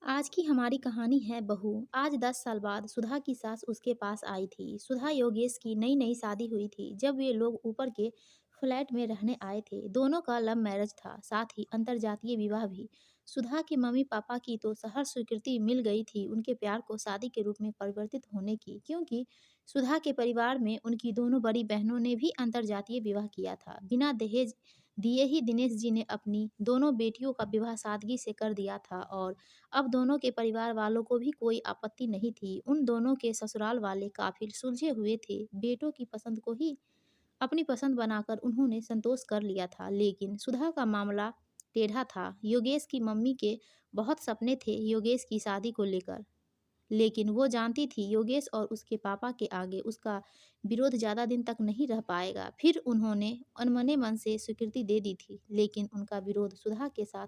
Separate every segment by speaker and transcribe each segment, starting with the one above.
Speaker 1: आज की हमारी कहानी है बहू। आज 10 साल बाद सुधा की सास उसके पास आई थी। सुधा योगेश की नई नई शादी हुई थी जब वे लोग ऊपर के फ्लैट में रहने आए थे। दोनों का लव मैरिज था, साथ ही अंतरजातीय विवाह भी। सुधा के मम्मी पापा की तो सहर स्वीकृति मिल गई थी उनके प्यार को शादी के रूप में परिवर्तित होने की, क्योंकि सुधा के परिवार में उनकी दोनों बड़ी बहनों ने भी अंतरजातीय विवाह किया था। बिना दहेज दिए ही दिनेश जी ने अपनी दोनों बेटियों का विवाह सादगी से कर दिया था और अब दोनों के परिवार वालों को भी कोई आपत्ति नहीं थी। उन दोनों के ससुराल वाले काफ़ी सुलझे हुए थे। बेटों की पसंद को ही अपनी पसंद बनाकर उन्होंने संतोष कर लिया था। लेकिन सुधा का मामला टेढ़ा था। योगेश की मम्मी के बहुत सपने थे योगेश की शादी को लेकर। लेकिन वो जानती थी योगेश और उसके पापा के आगे उसका विरोध ज़्यादा दिन तक नहीं रह पाएगा। फिर उन्होंने अनमने मन से स्वीकृति दे दी थी, लेकिन उनका विरोध सुधा के साथ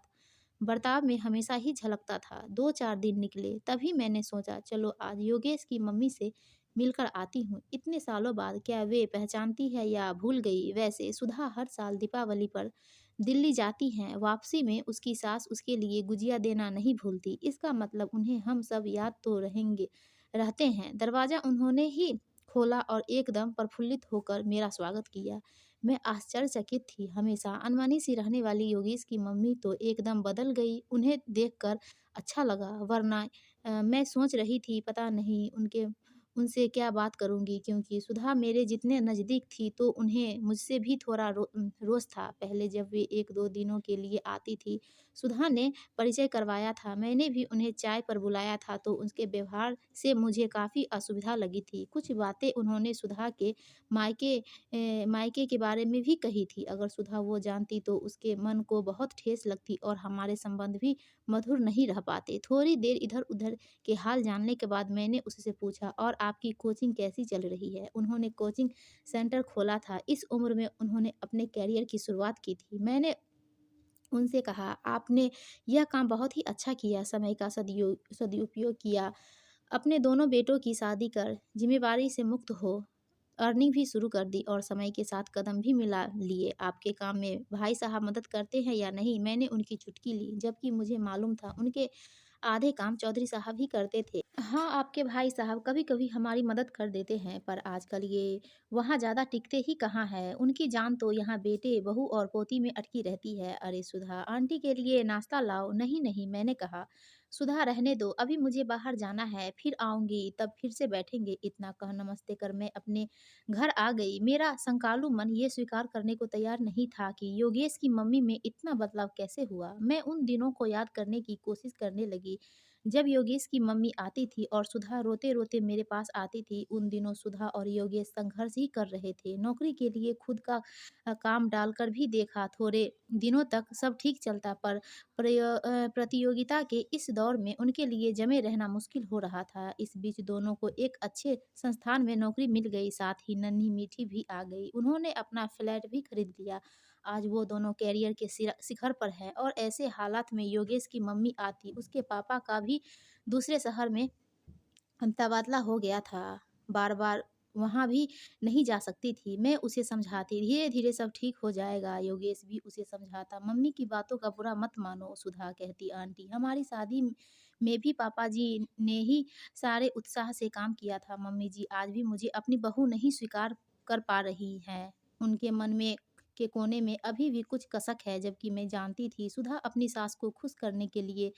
Speaker 1: बर्ताव में हमेशा ही झलकता था। 2-4 दिन निकले, तभी मैंने सोचा चलो आज योगेश की मम्मी से मिलकर आती हूँ। इतने सालों बाद क्या वे पहचानती है या भूल गई? वैसे सुधा हर साल दीपावली पर दिल्ली जाती हैं। वापसी में उसकी सास उसके लिए गुजिया देना नहीं भूलती। इसका मतलब उन्हें हम सब याद तो रहते हैं। दरवाज़ा उन्होंने ही खोला और एकदम प्रफुल्लित होकर मेरा स्वागत किया। मैं आश्चर्यचकित थी। हमेशा अनमनी सी रहने वाली योगेश की मम्मी तो एकदम बदल गई। उन्हें देखकर अच्छा लगा, वरना मैं सोच रही थी पता नहीं उनके उनसे क्या बात करूँगी, क्योंकि सुधा मेरे जितने नज़दीक थी तो उन्हें मुझसे भी थोड़ा रोष था। पहले जब वे 1-2 दिनों के लिए आती थी, सुधा ने परिचय करवाया था। मैंने भी उन्हें चाय पर बुलाया था, तो उनके व्यवहार से मुझे काफ़ी असुविधा लगी थी। कुछ बातें उन्होंने सुधा के मायके के बारे में भी कही थी। अगर सुधा वो जानती तो उसके मन को बहुत ठेस लगती और हमारे संबंध भी मधुर नहीं रह पाते। थोड़ी देर इधर-उधर के हाल जानने के बाद मैंने उससे पूछा, और आपकी कोचिंग कैसी चल रही है? उन्होंने कोचिंग सेंटर खोला था। इस उम्र में उन्होंने अपने करियर की शुरुआत की थी। मैंने उनसे कहा, आपने यह काम बहुत ही अच्छा किया, समय का सदुपयोग किया। अपने दोनों बेटों की शादी कर जिम्मेवारी से मुक्त हो, अर्निंग भी शुरू कर दी और समय के साथ कदम भी मिला लिए। आपके काम में भाई साहब मदद करते हैं या नहीं? मैंने उनकी चुटकी ली, जबकि मुझे मालूम था उनके आधे काम चौधरी साहब ही करते थे। हाँ, आपके भाई साहब कभी-कभी हमारी मदद कर देते हैं, पर आजकल ये वहाँ ज़्यादा टिकते ही कहाँ हैं। उनकी जान तो यहाँ बेटे, बहू और पोती में अटकी रहती है। अरे सुधा, आंटी के लिए नाश्ता लाओ। नहीं, नहीं, मैंने कहा। सुधा रहने दो, अभी मुझे बाहर जाना है, फिर आऊँगी तब फिर से बैठेंगे। इतना कह नमस्ते कर मैं अपने घर आ गई। मेरा संकालू मन ये स्वीकार करने को तैयार नहीं था कि योगेश की मम्मी में इतना बदलाव कैसे हुआ। मैं उन दिनों को याद करने की कोशिश करने लगी जब योगेश की मम्मी आती थी और सुधा रोते-रोते मेरे पास आती थी। उन दिनों सुधा और योगेश संघर्ष ही कर रहे थे। नौकरी के लिए खुद का काम डालकर भी देखा। थोड़े दिनों तक सब ठीक चलता, पर प्रतियोगिता के इस दौर में उनके लिए जमे रहना मुश्किल हो रहा था। इस बीच दोनों को एक अच्छे संस्थान में नौकरी मिल गई, साथ ही नन्ही मीठी भी आ गई। उन्होंने अपना फ्लैट भी खरीद लिया। आज वो दोनों करियर के शिखर पर है, और ऐसे हालात में योगेश की मम्मी आती, उसके पापा का भी दूसरे शहर में तबादला हो गया था। बार-बार वहाँ भी नहीं जा सकती थी। मैं उसे समझाती, धीरे-धीरे सब ठीक हो जाएगा। योगेश भी उसे समझाता, मम्मी की बातों का बुरा मत मानो। सुधा कहती, आंटी हमारी शादी में भी पापा जी ने ही सारे उत्साह से काम किया था। मम्मी जी आज भी मुझे अपनी बहू नहीं स्वीकार कर पा रही हैं। उनके मन में के कोने में अभी भी कुछ कसक है, जबकि मैं जानती थी सुधा अपनी सास को खुश करने के लिए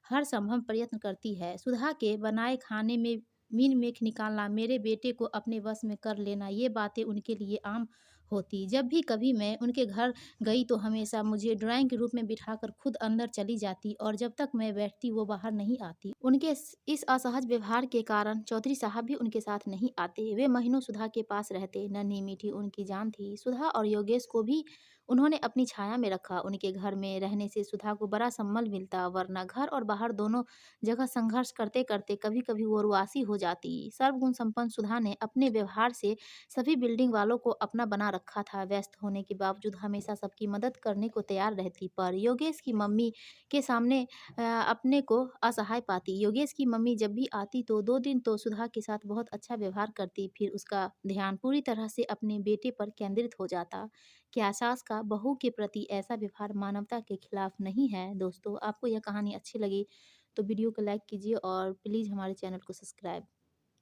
Speaker 1: हर संभव प्रयत्न करती है। सुधा के बनाए खाने में मीन मेख निकालना, मेरे बेटे को अपने वश में कर लेना, ये बातें उनके लिए आम होती। जब भी कभी मैं उनके घर गई तो हमेशा मुझे ड्राइंग के रूप में बिठाकर खुद अंदर चली जाती, और जब तक मैं बैठती वो बाहर नहीं आती। उनके इस असहज व्यवहार के कारण चौधरी साहब भी उनके साथ नहीं आते। वे महीनों सुधा के पास रहते। नन्ही मीठी उनकी जान थी। सुधा और योगेश को भी उन्होंने अपनी छाया में रखा। उनके घर में रहने से सुधा को बड़ा सम्बल मिलता, वरना घर और बाहर दोनों जगह संघर्ष करते-करते कभी-कभी वो रुआसी हो जाती। सर्वगुण संपन्न सुधा ने अपने व्यवहार से सभी बिल्डिंग वालों को अपना बना रखा था। व्यस्त होने के बावजूद हमेशा सबकी मदद करने को तैयार रहती, पर योगेश की मम्मी के सामने अपने को असहाय पाती। योगेश की मम्मी जब भी आती तो 2 दिन तो सुधा के साथ बहुत अच्छा व्यवहार करती, फिर उसका ध्यान पूरी तरह से अपने बेटे पर केंद्रित हो जाता। क्या सास का बहू के प्रति ऐसा व्यवहार मानवता के खिलाफ नहीं है? दोस्तों, आपको यह कहानी अच्छी लगी तो वीडियो को लाइक कीजिए और प्लीज़ हमारे चैनल को सब्सक्राइब